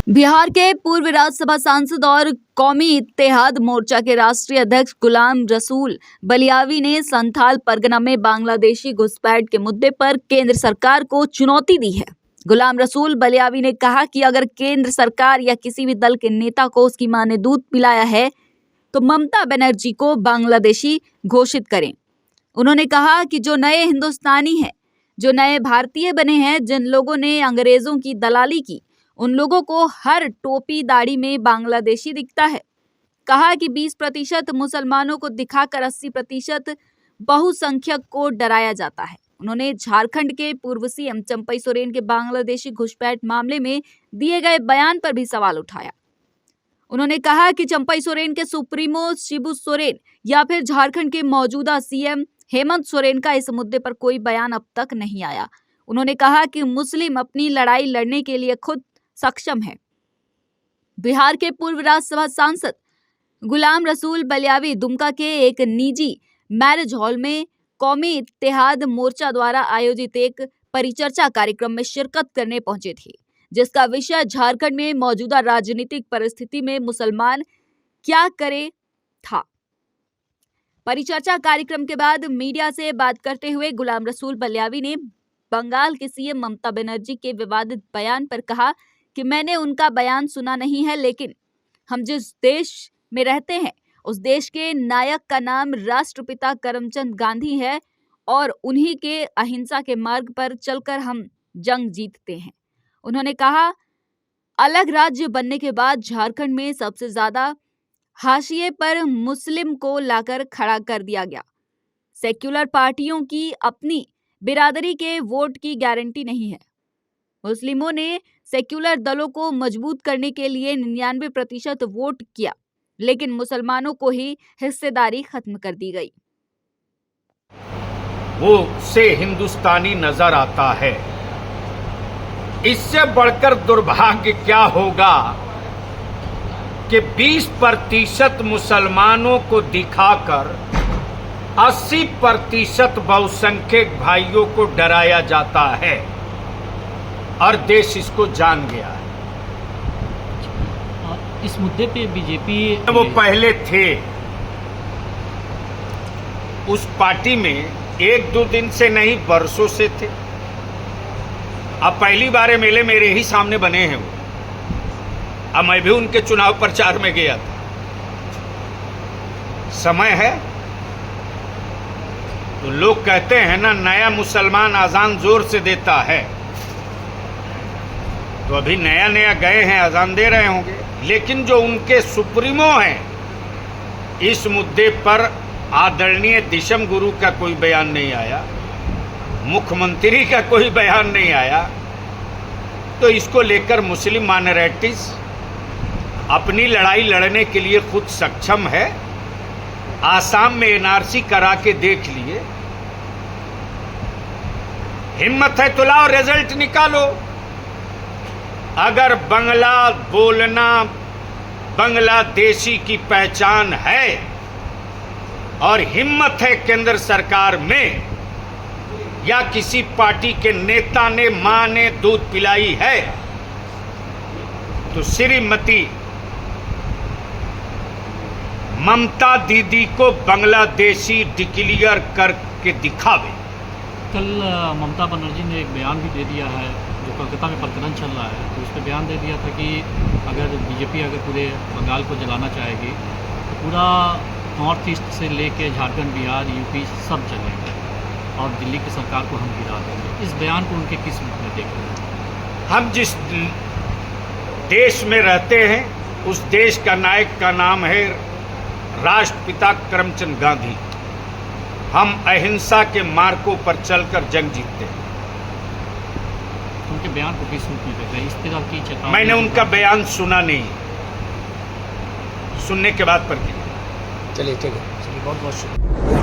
बिहार के पूर्व राज्यसभा सांसद और कौमी इत्तेहाद मोर्चा के राष्ट्रीय अध्यक्ष गुलाम रसूल बलियावी ने संथाल परगना में बांग्लादेशी घुसपैठ के मुद्दे पर केंद्र सरकार को चुनौती दी है। गुलाम रसूल बलियावी ने कहा कि अगर केंद्र सरकार या किसी भी दल के नेता को उसकी मां ने दूध पिलाया है तो ममता बनर्जी को बांग्लादेशी घोषित करें। उन्होंने कहा कि जो नए हिंदुस्तानी हैं, जो नए भारतीय बने हैं, जिन लोगों ने अंग्रेजों की दलाली की, उन लोगों को हर टोपी दाढ़ी में बांग्लादेशी दिखता है। कहा कि 20% मुसलमानों को दिखाकर 80% बहुसंख्यक को डराया जाता है। उन्होंने झारखंड के पूर्व सीएम चंपई सोरेन के बांग्लादेशी घुसपैठ मामले में दिए गए बयान पर भी सवाल उठाया। उन्होंने कहा कि चंपई सोरेन के सुप्रीमो शिबू सोरेन या फिर झारखंड के मौजूदा सीएम हेमंत सोरेन का इस मुद्दे पर कोई बयान अब तक नहीं आया। उन्होंने कहा कि मुस्लिम अपनी लड़ाई लड़ने के लिए खुद सक्षम है। बिहार के पूर्व राज्यसभा सांसद गुलाम रसूल बलियावी दुमका के एक निजी मैरिज हॉल में कौमी इत्तेहाद मोर्चा द्वारा आयोजित एक परिचर्चा कार्यक्रम में शिरकत करने पहुंचे थे, जिसका विषय झारखंड में मौजूदा राजनीतिक परिस्थिति में मुसलमान क्या करे था। परिचर्चा कार्यक्रम के बाद मीडिया से बात करते हुए गुलाम रसूल बलियावी ने बंगाल के सीएम ममता बनर्जी के विवादित बयान पर कहा कि मैंने उनका बयान सुना नहीं है, लेकिन हम जिस देश में रहते हैं उस देश के नायक का नाम राष्ट्रपिता करमचंद गांधी है और उन्हीं के अहिंसा के मार्ग पर चलकर हम जंग जीतते हैं। उन्होंने कहा, अलग राज्य बनने के बाद झारखंड में सबसे ज्यादा हाशिए पर मुस्लिम को लाकर खड़ा कर दिया गया। सेक्युलर पार्टियों की अपनी बिरादरी के वोट की गारंटी नहीं है। मुस्लिमों ने सेक्युलर दलों को मजबूत करने के लिए 99% वोट किया, लेकिन मुसलमानों को ही हिस्सेदारी खत्म कर दी गई। वो से हिंदुस्तानी नजर आता है। इससे बढ़कर दुर्भाग्य क्या होगा कि 20% मुसलमानों को दिखाकर 80% बहुसंख्यक भाइयों को डराया जाता है और देश इसको जान गया है। इस मुद्दे पे बीजेपी वो पहले थे उस पार्टी में, 1-2 दिन से नहीं बरसों से थे। अब पहली बार मेले मेरे ही सामने बने हैं वो। अब मैं भी उनके चुनाव प्रचार में गया था। समय है तो लोग कहते हैं ना, नया मुसलमान अजान जोर से देता है, तो अभी नया गए हैं, अजान दे रहे होंगे। लेकिन जो उनके सुप्रीमो हैं, इस मुद्दे पर आदरणीय दिशम गुरु का कोई बयान नहीं आया, मुख्यमंत्री का कोई बयान नहीं आया, तो इसको लेकर मुस्लिम माइनॉरिटीज अपनी लड़ाई लड़ने के लिए खुद सक्षम है। आसाम में एनआरसी करा के देख लिए। हिम्मत है तो लाओ, रिजल्ट निकालो। अगर बंगला बोलना बांग्लादेशी की पहचान है और हिम्मत है केंद्र सरकार में या किसी पार्टी के नेता ने मां ने दूध पिलाई है, तो श्रीमती ममता दीदी को बांग्लादेशी डिक्लेयर करके दिखावे। कल ममता बनर्जी ने एक बयान भी दे दिया है, जो कोलकाता में प्रकरण चल रहा है, तो उस पर बयान दे दिया था कि अगर बीजेपी अगर पूरे बंगाल को जलाना चाहेगी तो पूरा नॉर्थ ईस्ट से लेके झारखंड, बिहार, यूपी सब चलेगा और दिल्ली की सरकार को हम गिरा देंगे। इस बयान को उनके किस रूप में देख रहे हैं? हम जिस देश में रहते हैं उस देश का नायक का नाम है राष्ट्रपिता करमचंद गांधी। हम अहिंसा के मार्गों पर चलकर जंग जीतते हैं। उनके बयान को किस रूप में देख रहे हैं? इस तरह की चेतावनी? मैंने उनका बयान सुना नहीं, सुनने के बाद पर चलिए ठीक है, बहुत बहुत शुक्रिया।